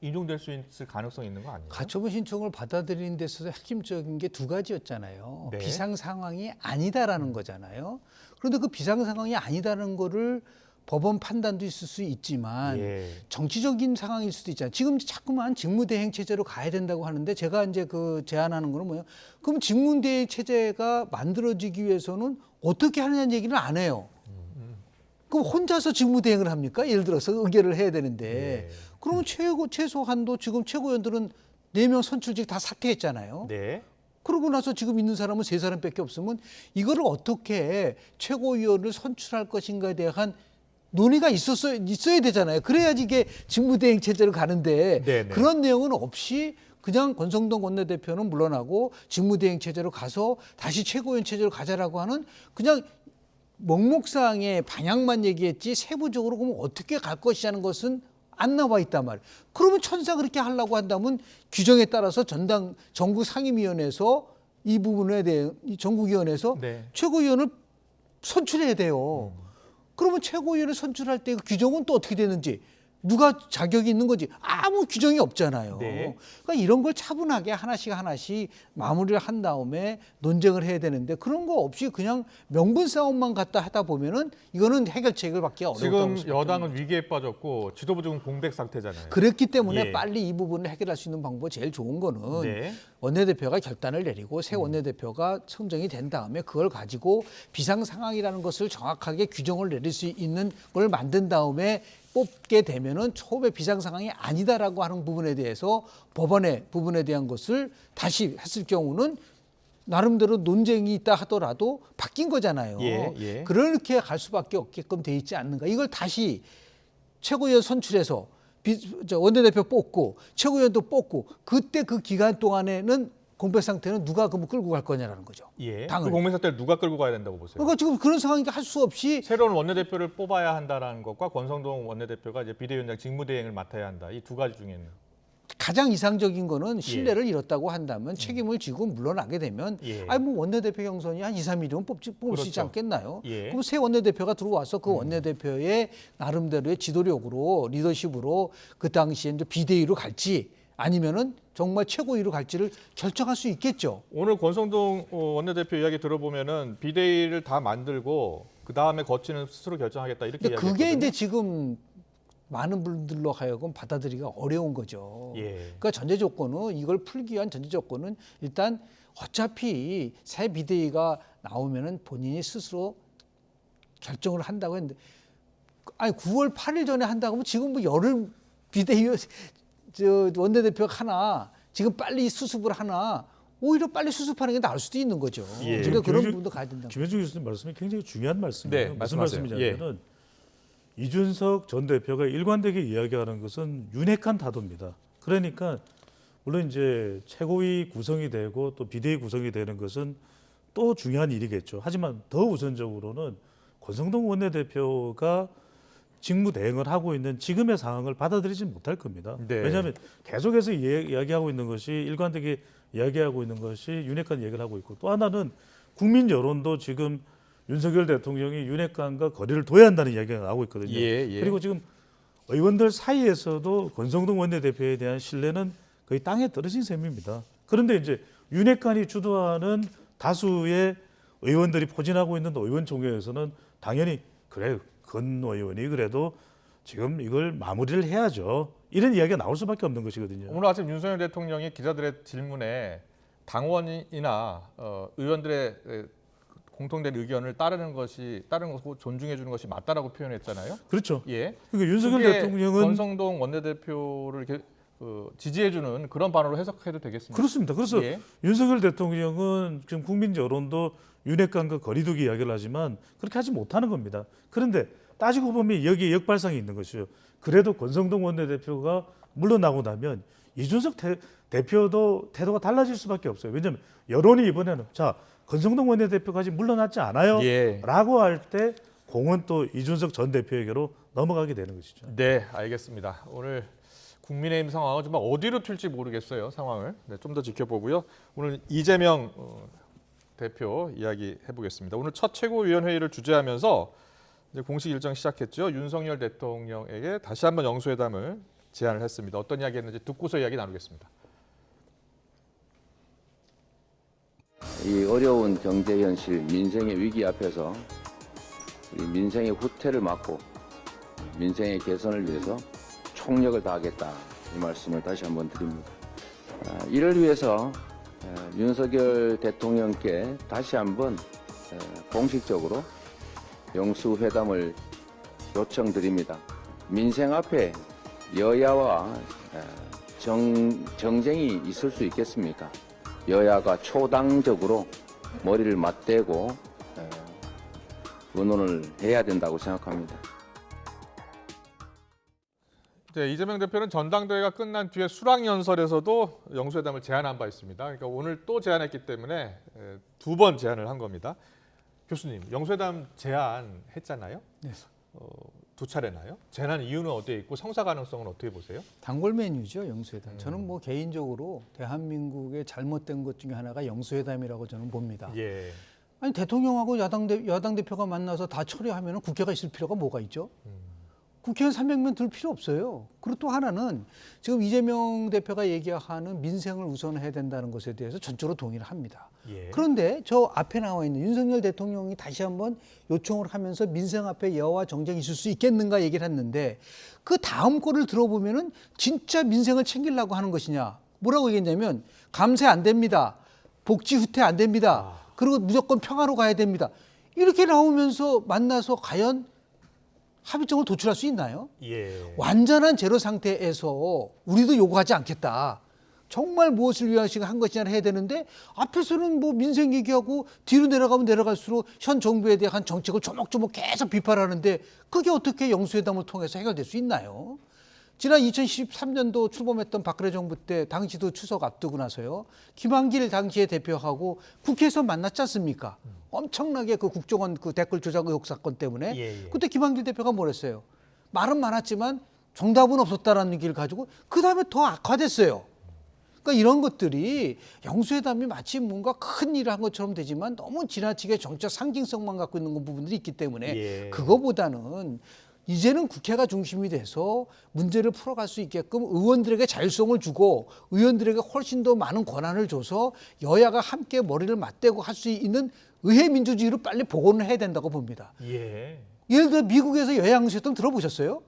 인용될 수 있을 가능성이 있는 거 아니에요? 가처분 신청을 받아들이는 데 있어서 핵심적인 게 두 가지였잖아요. 네. 비상 상황이 아니다라는 거잖아요. 그런데 그 비상 상황이 아니다라는 거를 법원 판단도 있을 수 있지만 예. 정치적인 상황일 수도 있잖아요. 지금 자꾸만 직무대행 체제로 가야 된다고 하는데 제가 이제 그 제안하는 거는 뭐예요? 그럼 직무대행 체제가 만들어지기 위해서는 어떻게 하느냐는 얘기는 안 해요. 그럼 혼자서 직무대행을 합니까? 예를 들어서 의결을 해야 되는데 그러면 최소한도 지금 최고위원들은 4명 선출직 다 사퇴했잖아요. 네. 그러고 나서 지금 있는 사람은 3사람밖에 없으면 이거를 어떻게 최고위원을 선출할 것인가에 대한 논의가 있어야 되잖아요. 그래야지 이게 직무대행 체제로 가는데 네네. 그런 내용은 없이 그냥 권성동 원내대표는 물러나고 직무대행 체제로 가서 다시 최고위원 체제로 가자라고 하는 그냥 목록상의 방향만 얘기했지 세부적으로 그러면 어떻게 갈 것이라는 것은 안 나와 있단 말이에요. 그러면 천사 그렇게 하려고 한다면 규정에 따라서 전국 상임위원회에서 이 부분에 대해 이 전국위원회에서 네. 최고위원을 선출해야 돼요. 그러면 최고위원을 선출할 때 그 규정은 또 어떻게 되는지 누가 자격이 있는 건지 아무 규정이 없잖아요. 네. 그러니까 이런 걸 차분하게 하나씩 마무리를 한 다음에 논쟁을 해야 되는데 그런 거 없이 그냥 명분 싸움만 갖다 하다 보면은 이거는 해결책을 받기가 어렵다고 지금 여당은 위기에 빠졌고 지도부 지금 공백 상태잖아요. 그랬기 때문에 예. 빨리 이 부분을 해결할 수 있는 방법이 제일 좋은 거는 네. 원내대표가 결단을 내리고 새 원내대표가 선정이 된 다음에 그걸 가지고 비상 상황이라는 것을 정확하게 규정을 내릴 수 있는 걸 만든 다음에 뽑게 되면은 처음에 비상 상황이 아니다라고 하는 부분에 대해서 법원의 부분에 대한 것을 다시 했을 경우는 나름대로 논쟁이 있다 하더라도 바뀐 거잖아요. 예. 그렇게 갈 수밖에 없게끔 돼 있지 않는가. 이걸 다시 최고위원 선출해서 원내대표 뽑고 최고위원도 뽑고 그때 그 기간 동안에는 공백 상태는 누가 그럼 끌고 갈 거냐라는 거죠. 예. 당을. 그 공백 상태를 누가 끌고 가야 된다고 보세요? 그러니까 지금 그런 상황이니까 할 수 없이 새로운 원내대표를 뽑아야 한다라는 것과 권성동 원내대표가 이제 비대위원장 직무대행을 맡아야 한다. 이 두 가지 중에는 가장 이상적인 거는 신뢰를 잃었다고 한다면 책임을 지고 물러나게 되면 예. 아니 뭐 원내대표 경선이 한 2, 3일이면 뽑을 수 있지 그렇죠. 않겠나요? 예. 그럼 새 원내대표가 들어와서 그 원내대표의 나름대로의 지도력으로 리더십으로 그 당시에 이제 비대위로 갈지 아니면은 정말 최고위로 갈지를 결정할 수 있겠죠. 오늘 권성동 원내대표 이야기 들어보면은 비대위를 다 만들고 그 다음에 거치는 스스로 결정하겠다 이렇게 근데 이야기했거든요. 그게 이제 지금 많은 분들로 하여금 받아들이기가 어려운 거죠. 예. 그러니까 전제 조건은 이걸 풀기 위한 전제 조건은 일단 어차피 새 비대위가 나오면은 본인이 스스로 결정을 한다고 했는데 아니 9월 8일 전에 한다고 하면 지금 뭐 열흘 비대위 원내대표가 하나 지금 빨리 수습을 하나 오히려 빨리 수습하는 게 나을 수도 있는 거죠. 예. 그러니까 그런 부분도 가야 된다. 김현중 교수님 말씀이 굉장히 중요한 말씀이에요. 네, 무슨 말씀하세요. 말씀이냐면은 이준석 전 대표가 일관되게 이야기하는 것은 윤핵관 타도입니다. 그러니까 물론 이제 최고위 구성이 되고 또 비대위 구성이 되는 것은 또 중요한 일이겠죠. 하지만 더 우선적으로는 권성동 원내대표가 직무 대행을 하고 있는 지금의 상황을 받아들이지 못할 겁니다. 네. 왜냐하면 계속해서 이야기하고 있는 것이 일관되게 이야기하고 있는 것이 윤핵관 얘기를 하고 있고 또 하나는 국민 여론도 지금 윤석열 대통령이 윤핵관과 거리를 둬야 한다는 이야기가 나오고 있거든요. 예, 예. 그리고 지금 의원들 사이에서도 권성동 원내대표에 대한 신뢰는 거의 땅에 떨어진 셈입니다. 그런데 이제 윤핵관이 주도하는 다수의 의원들이 포진하고 있는 의원총회에서는 당연히 그래 권 의원이 그래도 지금 이걸 마무리를 해야죠. 이런 이야기가 나올 수밖에 없는 것이거든요. 오늘 아침 윤석열 대통령이 기자들의 질문에 당원이나 의원들의 공통된 의견을 따르는 것을 존중해 주는 것이 맞다라고 표현했잖아요. 그렇죠. 예. 그러니까 윤석열 그게 대통령은 권성동 원내대표를 이렇게 지지해 주는 그런 반응으로 해석해도 되겠습니까? 그렇습니다. 그래서 예. 윤석열 대통령은 지금 국민 여론도 윤핵관과 거리두기 이야기를 하지만 그렇게 하지 못하는 겁니다. 그런데 따지고 보면 여기에 역발상이 있는 것이죠. 그래도 권성동 원내대표가 물러나고 나면 이준석 대표도 태도가 달라질 수밖에 없어요. 왜냐하면 여론이 이번에는 자 권성동 원내대표가 아직 물러났지 않아요? 예. 라고 할 때 공은 또 이준석 전 대표에게로 넘어가게 되는 것이죠. 네, 알겠습니다. 오늘 국민의힘 상황은 정말 어디로 튈지 모르겠어요. 상황을 좀 더 지켜보고요. 오늘 이재명 대표 이야기 해보겠습니다. 오늘 첫 최고위원회의를 주재하면서 이제 공식 일정 시작했죠. 윤석열 대통령에게 다시 한번 영수회담을 제안을 했습니다. 어떤 이야기했는지 듣고서 이야기 나누겠습니다. 이 어려운 경제 현실, 민생의 위기 앞에서 우리 민생의 후퇴를 막고 민생의 개선을 위해서 총력을 다하겠다 이 말씀을 다시 한번 드립니다. 이를 위해서 윤석열 대통령께 다시 한번 공식적으로 영수회담을 요청드립니다. 민생 앞에 여야와 정쟁이 있을 수 있겠습니까? 여야가 초당적으로 머리를 맞대고 의논을 해야 된다고 생각합니다. 네, 이재명 대표는 전당대회가 끝난 뒤에 수락연설에서도 영수회담을 제안한 바 있습니다. 그러니까 오늘 또 제안했기 때문에 두 번 제안을 한 겁니다. 교수님, 영수회담 제안했잖아요. 네. 두 차례나요? 제안한 이유는 어디에 있고 성사 가능성은 어떻게 보세요? 단골 메뉴죠, 영수회담. 저는 뭐 개인적으로 대한민국의 잘못된 것 중에 하나가 영수회담이라고 저는 봅니다. 예. 아니 대통령하고 야당 대표가 만나서 다 처리하면 국회가 있을 필요가 뭐가 있죠? 국회의원 300명 들 필요 없어요. 그리고 또 하나는 지금 이재명 대표가 얘기하는 민생을 우선해야 된다는 것에 대해서 전적으로 동의를 합니다. 예. 그런데 저 앞에 나와 있는 윤석열 대통령이 다시 한번 요청을 하면서 민생 앞에 여와 정쟁이 있을 수 있겠는가 얘기를 했는데 그 다음 거를 들어보면은 진짜 민생을 챙기려고 하는 것이냐. 뭐라고 얘기했냐면 감세 안 됩니다. 복지 후퇴 안 됩니다. 그리고 무조건 평화로 가야 됩니다. 이렇게 나오면서 만나서 과연 합의점을 도출할 수 있나요? 예. 완전한 제로 상태에서 우리도 요구하지 않겠다. 정말 무엇을 위한 한 것이냐 해야 되는데 앞에서는 뭐 민생 얘기하고 뒤로 내려가면 내려갈수록 현 정부에 대한 정책을 조목조목 계속 비판하는데 그게 어떻게 영수회담을 통해서 해결될 수 있나요? 지난 2013년도 출범했던 박근혜 정부 때 당시도 추석 앞두고 나서요. 김한길 당시의 대표하고 국회에서 만났지 않습니까? 엄청나게 그 국정원 그 댓글 조작 의혹 사건 때문에 예. 그때 김한길 대표가 뭐랬어요? 말은 많았지만 정답은 없었다라는 얘기를 가지고 그 다음에 더 악화됐어요. 그러니까 이런 것들이 영수회담이 마치 뭔가 큰 일을 한 것처럼 되지만 너무 지나치게 정치적 상징성만 갖고 있는 부분들이 있기 때문에 예. 그거보다는 이제는 국회가 중심이 돼서 문제를 풀어갈 수 있게끔 의원들에게 자율성을 주고 의원들에게 훨씬 더 많은 권한을 줘서 여야가 함께 머리를 맞대고 할 수 있는 의회 민주주의로 빨리 복원을 해야 된다고 봅니다. 예. 예를 들어 미국에서 여야 영수회담 들어보셨어요?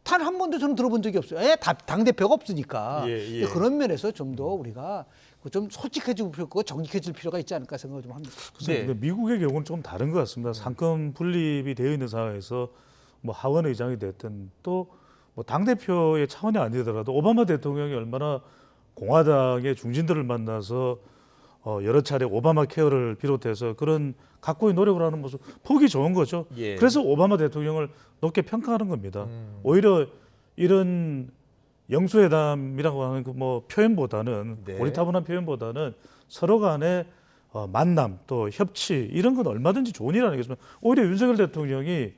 단 한 번도 저는 들어본 적이 없어요. 당대표가 없으니까. 예, 예. 그런 면에서 좀 더 우리가 좀 솔직해지고 필요가 정직해질 필요가 있지 않을까 생각을 좀 합니다. 네. 근데 미국의 경우는 좀 다른 것 같습니다. 상권 분립이 되어 있는 상황에서 뭐 하원 의장이 됐든 또 뭐 당대표의 차원이 아니더라도 오바마 대통령이 얼마나 공화당의 중진들을 만나서 여러 차례 오바마 케어를 비롯해서 그런 각고의 노력을 하는 모습 보기 좋은 거죠. 예. 그래서 오바마 대통령을 높게 평가하는 겁니다. 오히려 이런 영수회담이라고 하는 그 뭐 표현보다는 네. 고리타분한 표현보다는 서로 간에 만남 또 협치 이런 건 얼마든지 좋은 일 아니겠습니까? 오히려 윤석열 대통령이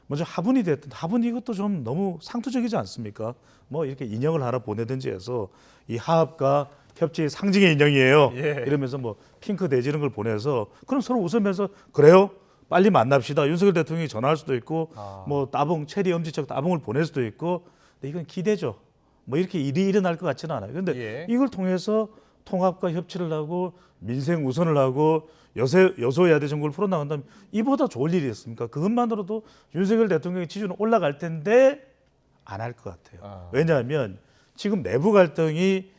먼저 화분이 됐든 화분 이것도 좀 너무 상투적이지 않습니까? 뭐 이렇게 인형을 하나 보내든지 해서 이 화합과 협치의 상징의 인형이에요. 예. 이러면서 뭐 핑크 대지 이런 걸 보내서 그럼 서로 웃으면서 그래요? 빨리 만납시다. 윤석열 대통령이 전화할 수도 있고 뭐 따봉 체리 엄지척 따봉을 보낼 수도 있고 근데 이건 기대죠. 뭐 이렇게 일이 일어날 것 같지는 않아요. 그런데 예. 이걸 통해서 통합과 협치를 하고 민생 우선을 하고 여소야대 정국을 풀어나간다면 이보다 좋을 일이 있습니까? 그것만으로도 윤석열 대통령의 지지율은 올라갈 텐데 안 할 것 같아요. 왜냐하면 지금 내부 갈등이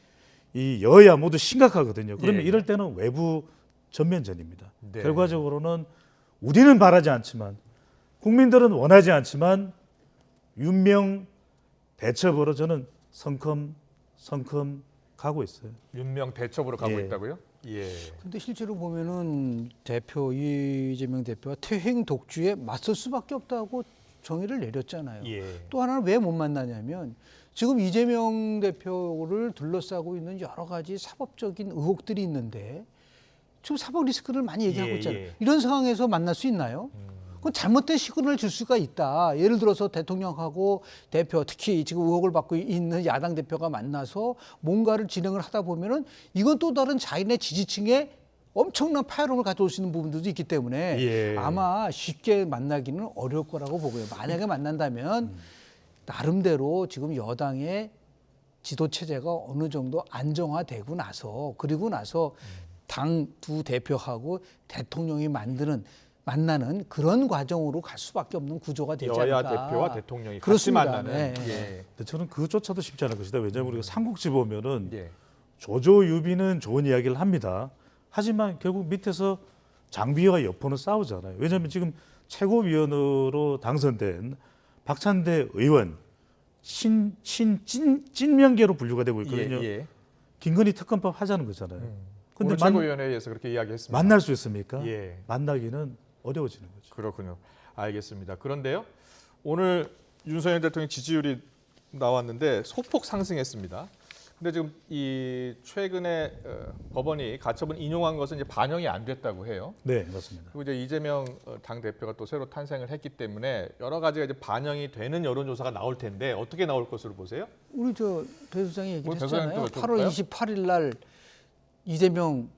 이 여야 모두 심각하거든요. 그러면 예. 이럴 때는 외부 전면전입니다. 네. 결과적으로는 우리는 바라지 않지만 국민들은 원하지 않지만 윤명 대첩으로 저는 성큼 가고 있어요. 윤명 대첩으로 가고 예. 있다고요? 예. 근데 실제로 보면은 이재명 대표가 퇴행 독주에 맞설 수밖에 없다고 정의를 내렸잖아요. 예. 또 하나는 왜 못 만나냐면 지금 이재명 대표를 둘러싸고 있는 여러 가지 사법적인 의혹들이 있는데 지금 사법 리스크를 많이 얘기하고 예, 있잖아요. 예. 이런 상황에서 만날 수 있나요? 그건 잘못된 시그널을 줄 수가 있다. 예를 들어서 대통령하고 대표, 특히 지금 의혹을 받고 있는 야당 대표가 만나서 뭔가를 진행을 하다 보면은 이건 또 다른 자신의 지지층에 엄청난 파열음을 가져올 수 있는 부분들도 있기 때문에 예. 아마 쉽게 만나기는 어려울 거라고 보고요. 만약에 만난다면 나름대로 지금 여당의 지도 체제가 어느 정도 안정화되고 나서 그리고 나서 당 두 대표하고 대통령이 만나는 그런 과정으로 갈 수밖에 없는 구조가 되지 않을까. 여야 대표와 대통령이 같이 그렇습니다. 만나는. 네. 예. 근데 저는 그조차도 쉽지 않을 것이다. 왜냐하면 우리가 삼국지 보면은 예. 조조유비는 좋은 이야기를 합니다. 하지만 결국 밑에서 장비와 여포는 싸우잖아요. 왜냐하면 지금 최고위원으로 당선된 박찬대 의원 찐명계로 분류가 되고 있거든요. 예. 김건희 특검법 하자는 거잖아요. 근데 오늘 최고위원회에서 그렇게 이야기했습니다. 만날 수 있습니까? 예. 만나기는 어려워지는 거죠. 그렇군요. 알겠습니다. 그런데요, 오늘 윤석열 대통령 지지율이 나왔는데 소폭 상승했습니다. 근데 지금 이 최근에 법원이 가처분 인용한 것은 이제 반영이 안 됐다고 해요. 네, 맞습니다. 그리고 이제 이재명 당 대표가 또 새로 탄생을 했기 때문에 여러 가지가 이제 반영이 되는 여론조사가 나올 텐데 어떻게 나올 것으로 보세요? 우리 저 대수장이 뭐 얘기를 대수장님 했잖아요. 또 8월 여쭤볼까요? 28일 날 이재명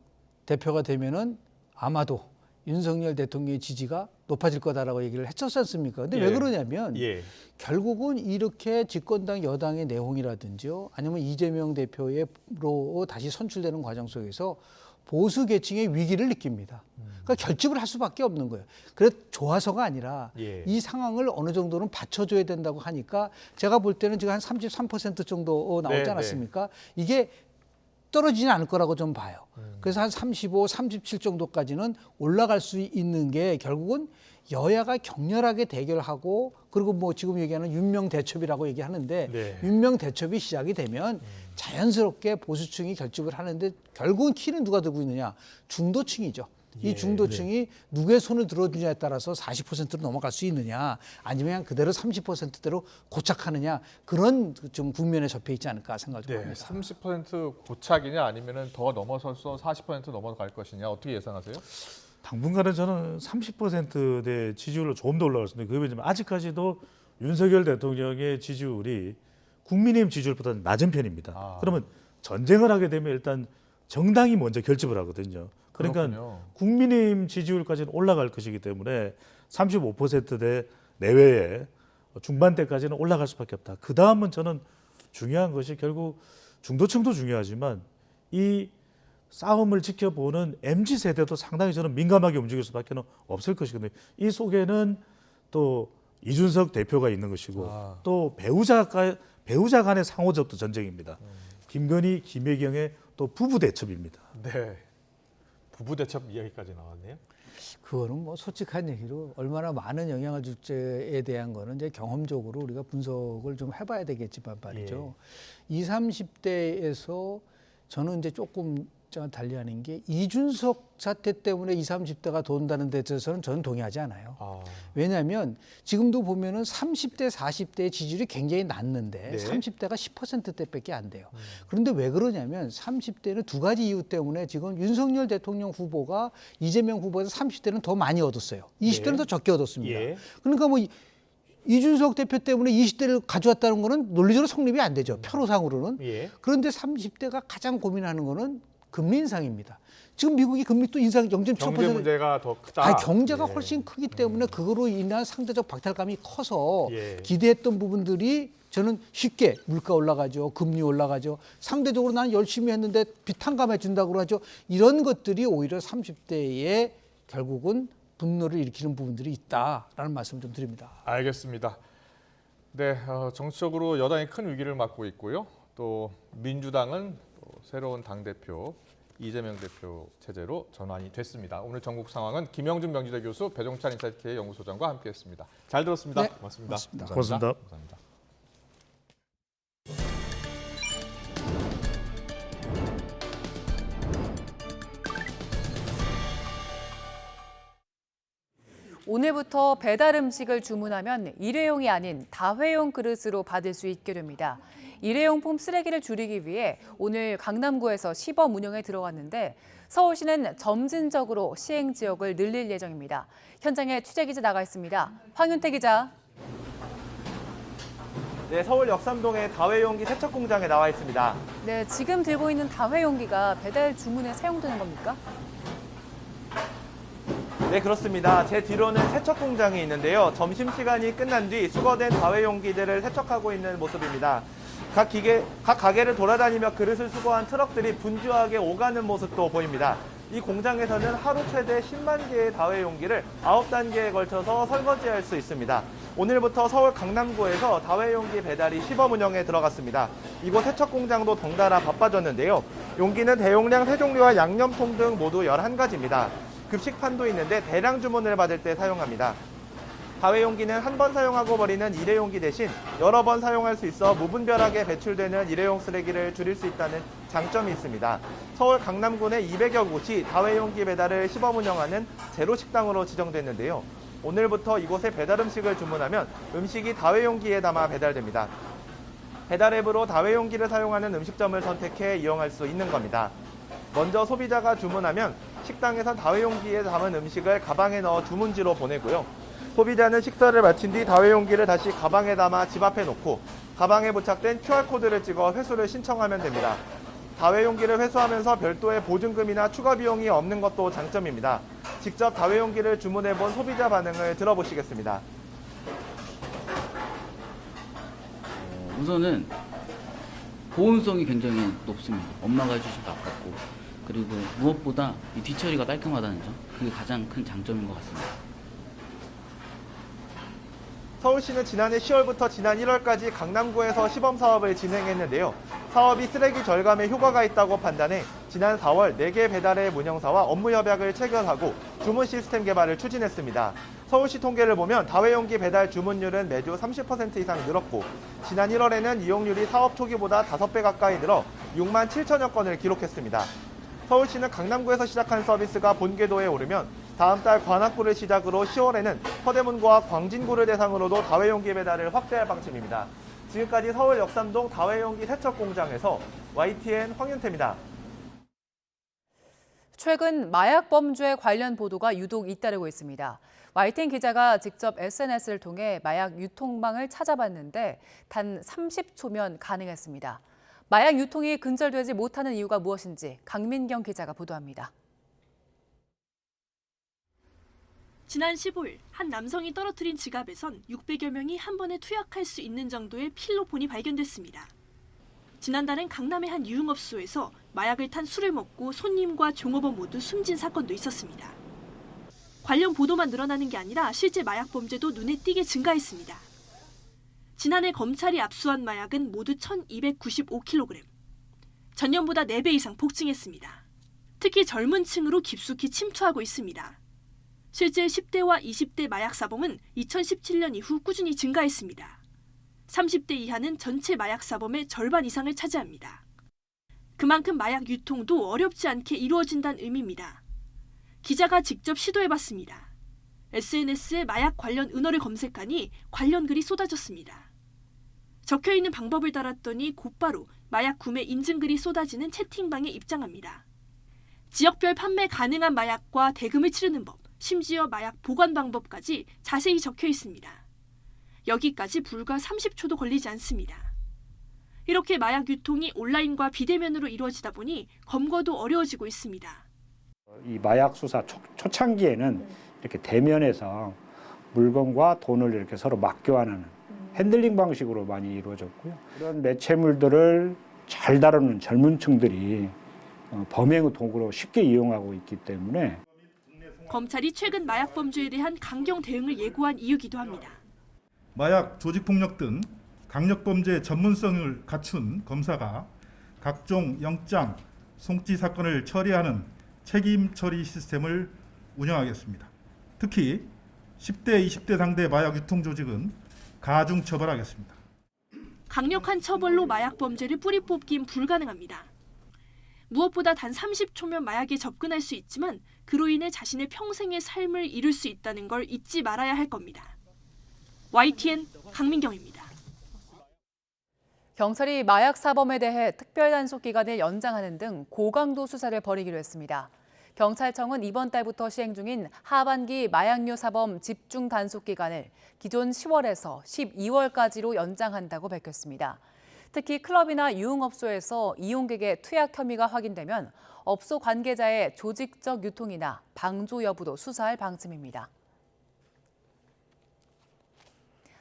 대표가 되면은 아마도 윤석열 대통령의 지지가 높아질 거다라고 얘기를 했었지 않습니까? 근데 왜 예. 그러냐면 예. 결국은 이렇게 집권당 여당의 내용이라든지요, 아니면 이재명 대표로 다시 선출되는 과정 속에서 보수 계층의 위기를 느낍니다. 그러니까 결집을 할 수밖에 없는 거예요. 그래 좋아서가 아니라 예. 이 상황을 어느 정도는 받쳐줘야 된다고 하니까 제가 볼 때는 지금 한 33% 정도 나오지 네, 않았습니까? 이게 떨어지지는 않을 거라고 좀 봐요. 그래서 한 35, 37 정도까지는 올라갈 수 있는 게 결국은 여야가 격렬하게 대결하고 그리고 뭐 지금 얘기하는 윤명 대첩이라고 얘기하는데 네. 윤명 대첩이 시작이 되면 자연스럽게 보수층이 결집을 하는데 결국은 키는 누가 들고 있느냐? 중도층이죠. 이 중도층이 누구의 손을 들어주냐에 따라서 40%로 넘어갈 수 있느냐 아니면 그대로 30%대로 고착하느냐 그런 좀 국면에 접해 있지 않을까 생각을 네. 합니다. 30% 고착이냐 아니면 더 넘어서서 40% 넘어갈 것이냐 어떻게 예상하세요? 당분간은 저는 30%대 지지율로 조금 더 올라갔습니다. 그게 왜냐면 아직까지도 윤석열 대통령의 지지율이 국민의힘 지지율보다는 낮은 편입니다. 그러면 전쟁을 하게 되면 일단 정당이 먼저 결집을 하거든요. 그러니까 그렇군요. 국민의힘 지지율까지는 올라갈 것이기 때문에 35%대 내외에 중반대까지는 올라갈 수밖에 없다. 그 다음은 저는 중요한 것이 결국 중도층도 중요하지만 이 싸움을 지켜보는 MZ세대도 상당히 저는 민감하게 움직일 수밖에 없을 것이거든요. 이 속에는 또 이준석 대표가 있는 것이고 또 배우자 간의 상호접도 전쟁입니다. 김건희, 김혜경의 또 부부 대첩입니다. 네. 부부 대첩 이야기까지 나왔네요. 그거는 뭐 솔직한 얘기로 얼마나 많은 영향을 줄지에 대한 거는 이제 경험적으로 우리가 분석을 좀 해봐야 되겠지만 말이죠. 20, 30대에서 저는 이제 조금 입장을 달리하는 게 이준석 사태 때문에 20, 30대가 돈다는 데 대해서는 저는 동의하지 않아요. 왜냐하면 지금도 보면은 30대, 40대의 지지율이 굉장히 낮는데 네. 30대가 10%대밖에 안 돼요. 그런데 왜 그러냐면 30대는 두 가지 이유 때문에 지금 윤석열 대통령 후보가 이재명 후보에서 30대는 더 많이 얻었어요. 20대는 네. 더 적게 얻었습니다. 예. 그러니까 뭐 이준석 대표 때문에 20대를 가져왔다는 거는 논리적으로 성립이 안 되죠. 표로상으로는. 예. 그런데 30대가 가장 고민하는 거는 금리 인상입니다. 지금 미국이 금리 또 인상 0.75%. 경제 문제가 더 크다. 아니, 경제가 예. 훨씬 크기 때문에 그거로 인한 상대적 박탈감이 커서 예. 기대했던 부분들이 저는 쉽게 물가 올라가죠. 금리 올라가죠. 상대적으로 나는 열심히 했는데 비탄감해 준다고 하죠. 이런 것들이 오히려 30대에 결국은 분노를 일으키는 부분들이 있다라는 말씀 좀 드립니다. 알겠습니다. 네, 정치적으로 여당이 큰 위기를 맞고 있고요. 또 민주당은 또 새로운 당대표 이재명 대표 체제로 전환이 됐습니다. 오늘 전국 상황은 김영준 명지대 교수, 배종찬 인사이트K 연구소장과 함께했습니다. 잘 들었습니다. 네, 고맙습니다. 고맙습니다. 고맙습니다. 감사합니다. 오늘부터 배달 음식을 주문하면 일회용이 아닌 다회용 그릇으로 받을 수 있게 됩니다. 일회용품 쓰레기를 줄이기 위해 오늘 강남구에서 시범 운영에 들어갔는데 서울시는 점진적으로 시행 지역을 늘릴 예정입니다. 현장에 취재기자 나가 있습니다. 황윤태 기자. 네, 서울 역삼동의 다회용기 세척 공장에 나와 있습니다. 네, 지금 들고 있는 다회용기가 배달 주문에 사용되는 겁니까? 네, 그렇습니다. 제 뒤로는 세척 공장이 있는데요. 점심시간이 끝난 뒤 수거된 다회용기들을 세척하고 있는 모습입니다. 각 가게를 돌아다니며 그릇을 수거한 트럭들이 분주하게 오가는 모습도 보입니다. 이 공장에서는 하루 최대 10만 개의 다회용기를 9단계에 걸쳐서 설거지할 수 있습니다. 오늘부터 서울 강남구에서 다회용기 배달이 시범 운영에 들어갔습니다. 이곳 세척 공장도 덩달아 바빠졌는데요. 용기는 대용량 세종류와 양념통 등 모두 11가지입니다. 급식판도 있는데 대량 주문을 받을 때 사용합니다. 다회용기는 한 번 사용하고 버리는 일회용기 대신 여러 번 사용할 수 있어 무분별하게 배출되는 일회용 쓰레기를 줄일 수 있다는 장점이 있습니다. 서울 강남구 내 200여 곳이 다회용기 배달을 시범 운영하는 제로식당으로 지정됐는데요. 오늘부터 이곳에 배달 음식을 주문하면 음식이 다회용기에 담아 배달됩니다. 배달 앱으로 다회용기를 사용하는 음식점을 선택해 이용할 수 있는 겁니다. 먼저 소비자가 주문하면 식당에선 다회용기에 담은 음식을 가방에 넣어 주문지로 보내고요. 소비자는 식사를 마친 뒤 다회용기를 다시 가방에 담아 집 앞에 놓고 가방에 부착된 QR코드를 찍어 회수를 신청하면 됩니다. 다회용기를 회수하면서 별도의 보증금이나 추가 비용이 없는 것도 장점입니다. 직접 다회용기를 주문해본 소비자 반응을 들어보시겠습니다. 우선은 보온성이 굉장히 높습니다. 엄마가 해주신 것 같고, 그리고 무엇보다 이 뒤처리가 깔끔하다는 점, 그게 가장 큰 장점인 것 같습니다. 서울시는 지난해 10월부터 지난 1월까지 강남구에서 시범 사업을 진행했는데요. 사업이 쓰레기 절감에 효과가 있다고 판단해 지난 4월 4개 배달앱 운영사와 업무 협약을 체결하고 주문 시스템 개발을 추진했습니다. 서울시 통계를 보면 다회용기 배달 주문율은 매주 30% 이상 늘었고 지난 1월에는 이용률이 사업 초기보다 5배 가까이 늘어 6만 7천여 건을 기록했습니다. 서울시는 강남구에서 시작한 서비스가 본궤도에 오르면 다음 달 관악구를 시작으로 10월에는 서대문구와 광진구를 대상으로도 다회용기 배달을 확대할 방침입니다. 지금까지 서울 역삼동 다회용기 세척 공장에서 YTN 황윤태입니다. 최근 마약 범죄 관련 보도가 유독 잇따르고 있습니다. YTN 기자가 직접 SNS를 통해 마약 유통망을 찾아봤는데 단 30초면 가능했습니다. 마약 유통이 근절되지 못하는 이유가 무엇인지 강민경 기자가 보도합니다. 지난 15일 한 남성이 떨어뜨린 지갑에선 600여 명이 한 번에 투약할 수 있는 정도의 필로폰이 발견됐습니다. 지난달엔 강남의 한 유흥업소에서 마약을 탄 술을 먹고 손님과 종업원 모두 숨진 사건도 있었습니다. 관련 보도만 늘어나는 게 아니라 실제 마약 범죄도 눈에 띄게 증가했습니다. 지난해 검찰이 압수한 마약은 모두 1,295kg. 전년보다 4배 이상 폭증했습니다. 특히 젊은 층으로 깊숙이 침투하고 있습니다. 실제 10대와 20대 마약 사범은 2017년 이후 꾸준히 증가했습니다. 30대 이하는 전체 마약 사범의 절반 이상을 차지합니다. 그만큼 마약 유통도 어렵지 않게 이루어진다는 의미입니다. 기자가 직접 시도해봤습니다. SNS에 마약 관련 은어를 검색하니 관련 글이 쏟아졌습니다. 적혀있는 방법을 달았더니 곧바로 마약 구매 인증글이 쏟아지는 채팅방에 입장합니다. 지역별 판매 가능한 마약과 대금을 치르는 법, 심지어 마약 보관 방법까지 자세히 적혀 있습니다. 여기까지 불과 30초도 걸리지 않습니다. 이렇게 마약 유통이 온라인과 비대면으로 이루어지다 보니 검거도 어려워지고 있습니다. 이 마약 수사 초창기에는 이렇게 대면에서 물건과 돈을 이렇게 서로 맞교환하는 핸들링 방식으로 많이 이루어졌고요. 이런 매체물들을 잘 다루는 젊은 층들이 범행의 도구로 쉽게 이용하고 있기 때문에 검찰이 최근 마약 범죄에 대한 강경 대응을 예고한 이유기도 합니다. 마약, 조직폭력 등 강력범죄 전문성을 갖춘 검사가 각종 영장, 송치 사건을 처리하는 책임 처리 시스템을 운영하겠습니다. 특히 10대, 20대 상대 마약 유통 조직은 가중 처벌하겠습니다. 강력한 처벌로 마약 범죄를 뿌리 뽑긴 불가능합니다. 무엇보다 단 30초면 마약에 접근할 수 있지만 그로 인해 자신의 평생의 삶을 잃을 수 있다는 걸 잊지 말아야 할 겁니다. YTN 강민경입니다. 경찰이 마약 사범에 대해 특별단속 기간을 연장하는 등 고강도 수사를 벌이기로 했습니다. 경찰청은 이번 달부터 시행 중인 하반기 마약류 사범 집중 단속 기간을 기존 10월에서 12월까지로 연장한다고 밝혔습니다. 특히 클럽이나 유흥업소에서 이용객의 투약 혐의가 확인되면 업소 관계자의 조직적 유통이나 방조 여부도 수사할 방침입니다.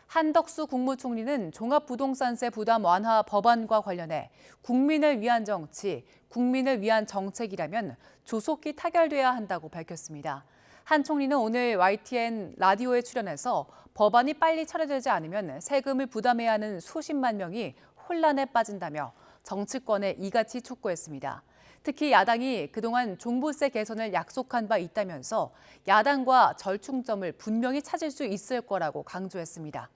한덕수 국무총리는 종합부동산세 부담 완화 법안과 관련해 국민을 위한 정치, 국민을 위한 정책이라면 조속히 타결돼야 한다고 밝혔습니다. 한 총리는 오늘 YTN 라디오에 출연해서 법안이 빨리 처리되지 않으면 세금을 부담해야 하는 수십만 명이 혼란에 빠진다며 정치권에 이같이 촉구했습니다. 특히 야당이 그동안 종부세 개선을 약속한 바 있다면서 야당과 절충점을 분명히 찾을 수 있을 거라고 강조했습니다.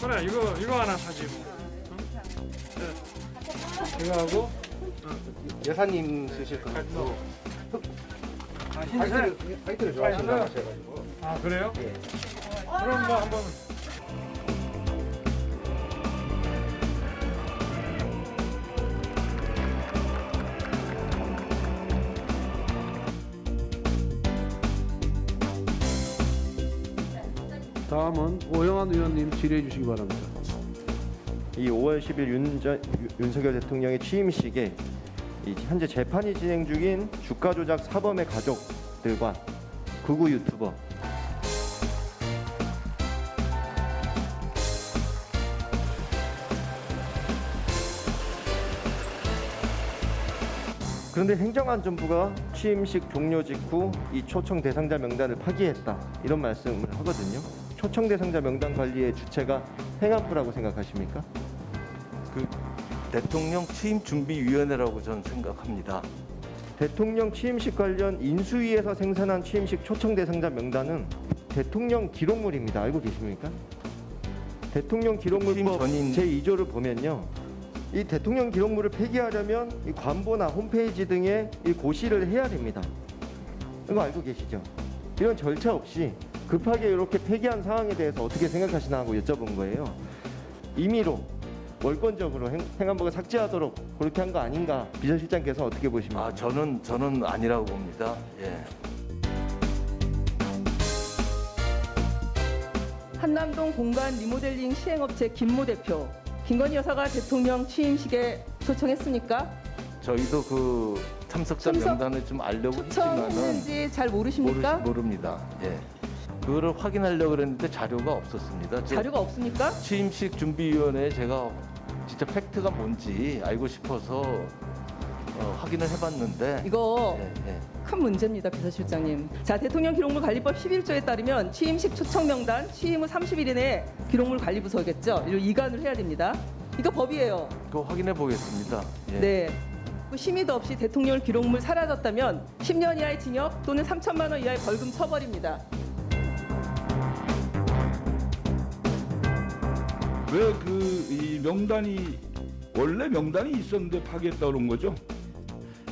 그래 이거 하나 사지 뭐. 이거 하고 여사님 쓰실 거 같고 화이트를 좋아하신다 하셔가지고. 아 그래요? 예. 그럼 뭐 한번. 다음은 오영환 의원님 질의해 주시기 바랍니다. 이 5월 10일 윤석열 대통령의 취임식에 현재 재판이 진행 중인 주가 조작 사범의 가족들과 극우 유튜버 그런데 행정안전부가 취임식 종료 직후 이 초청 대상자 명단을 파기했다 이런 말씀을 하거든요. 초청 대상자 명단 관리의 주체가 행안부라고 생각하십니까? 그 대통령 취임준비위원회라고 저는 생각합니다. 대통령 취임식 관련 인수위에서 생산한 취임식 초청 대상자 명단은 대통령 기록물입니다. 알고 계십니까? 대통령 기록물법 제2조를 보면요. 이 대통령 기록물을 폐기하려면 이 관보나 홈페이지 등에 이 고시를 해야 됩니다. 이거 알고 계시죠? 이런 절차 없이 급하게 이렇게 폐기한 상황에 대해서 어떻게 생각하시나 하고 여쭤본 거예요. 임의로 월권적으로 행안부가 삭제하도록 그렇게 한 거 아닌가 비서실장께서 어떻게 보십니까? 아 저는 아니라고 봅니다. 예. 한남동 공간 리모델링 시행업체 김모 대표 김건희 여사가 대통령 취임식에 초청했습니까? 저희도 그 참석자 명단을 좀 알려고 했지만은 초청했는지 잘 모르십니까? 모릅니다. 예. 그거를 확인하려고 그랬는데 자료가 없었습니다. 자료가 없습니까? 취임식 준비위원회에 제가 진짜 팩트가 뭔지 알고 싶어서 확인을 해봤는데 이거 예, 예. 큰 문제입니다, 비서실장님. 자, 대통령 기록물 관리법 11조에 따르면 취임식 초청 명단 취임 후 30일 이내에 기록물 관리부서겠죠. 이걸 이관을 해야 됩니다. 이거 법이에요. 그거 확인해 보겠습니다. 예. 네. 심의도 없이 대통령 기록물 사라졌다면 10년 이하의 징역 또는 3천만 원 이하의 벌금 처벌입니다. 왜 이 명단이 원래 명단이 있었는데 파기했다 그런 거죠?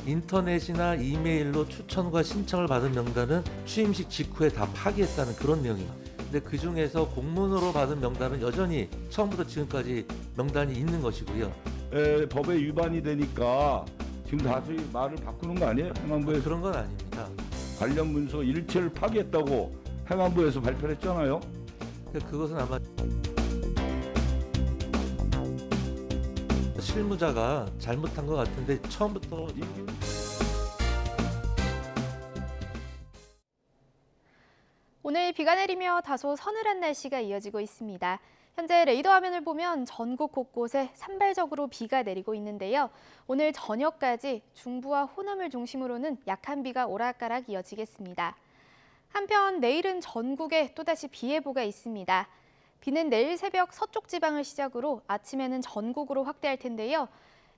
인터넷이나 이메일로 추천과 신청을 받은 명단은 취임식 직후에 다 파기했다는 그런 내용입니다. 근데 그 중에서 공문으로 받은 명단은 여전히 처음부터 지금까지 명단이 있는 것이고요. 법에 위반이 되니까 지금 다시 말을 바꾸는 거 아니에요? 행안부에서 그런 건 아닙니다. 관련 문서 일체를 파기했다고 행안부에서 발표를 했잖아요. 그것은 아마 실무자가 잘못한 것 같은데 처음부터 오늘 비가 내리며 다소 서늘한 날씨가 이어지고 있습니다. 현재 레이더 화면을 보면 전국 곳곳에 산발적으로 비가 내리고 있는데요. 오늘 저녁까지 중부와 호남을 중심으로는 약한 비가 오락가락 이어지겠습니다. 한편 내일은 전국에 또다시 비 예보가 있습니다. 비는 내일 새벽 서쪽 지방을 시작으로 아침에는 전국으로 확대할 텐데요.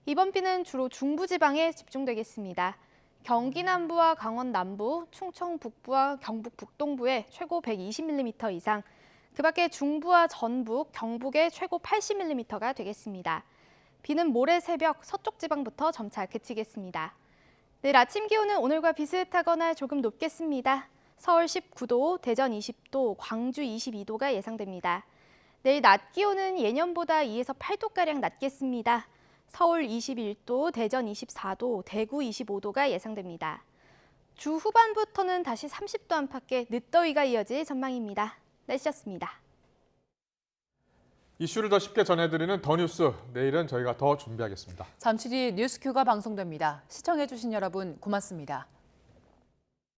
이번 비는 주로 중부 지방에 집중되겠습니다. 경기 남부와 강원 남부, 충청 북부와 경북 북동부에 최고 120mm 이상, 그 밖에 중부와 전북, 경북에 최고 80mm가 되겠습니다. 비는 모레 새벽 서쪽 지방부터 점차 그치겠습니다. 내일 아침 기온은 오늘과 비슷하거나 조금 높겠습니다. 서울 19도, 대전 20도, 광주 22도가 예상됩니다. 내일 낮 기온은 예년보다 2에서 8도가량 낮겠습니다. 서울 21도, 대전 24도, 대구 25도가 예상됩니다. 주 후반부터는 다시 30도 안팎의 늦더위가 이어질 전망입니다. 날씨였습니다. 이슈를 더 쉽게 전해드리는 더 뉴스, 내일은 저희가 더 준비하겠습니다. 잠시 뒤 뉴스큐가 방송됩니다. 시청해주신 여러분 고맙습니다.